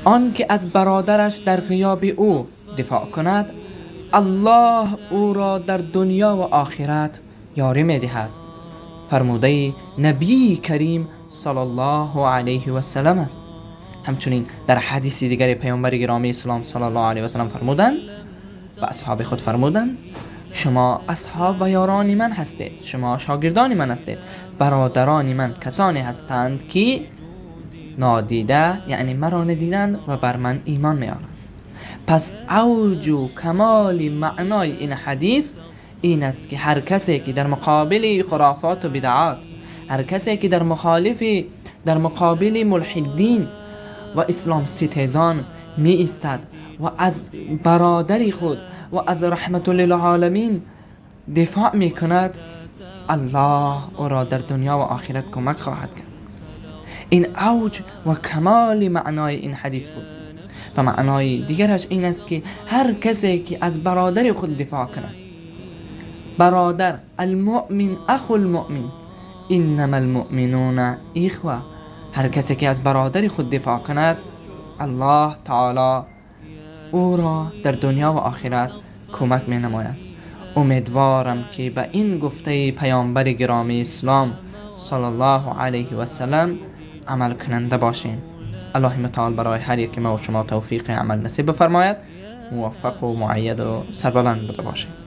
آن که از برادرش در غیاب او دفاع کند، الله او را در دنیا و آخرت یاری می‌دهد. فرموده نبی کریم صلی الله علیه و سلم است. همچنین در حدیث دیگر پیامبر گرامی اسلام صلی الله علیه و سلم فرمودند و اصحاب خود فرمودند: شما اصحاب و یاران من هستید، شما شاگردان من هستید، برادران من کسانی هستند که نادیده یعنی مرا ندیدند و بر من ایمان میارند. پس اوج و کمال معنای این حدیث این است که هر کسی که در مقابل خرافات و بدعات، هر کسی که در مقابل ملحدین و اسلام ستیزان می ایستد و از برادر خود و از رحمت للعالمین دفاع می کند، الله او را در دنیا و آخرت کمک خواهد کرد. این اوج و کمال معنای این حدیث بود. و معنای دیگرش این است که هر کسی که از برادر خود دفاع کند، برادر المؤمن اخو المؤمن انما المؤمنون اخوه، هر کسی که از برادر خود دفاع کند، الله تعالی او را در دنیا و آخرت کمک می نماید. امیدوارم که به این گفته پیامبر گرامی اسلام صلی الله علیه و سلم عمل کننده باشیم. الله متعال برای هر یک ما و شما توفیق عمل نصیب بفرماید. موفق و مؤید و سربلند بوده باشید.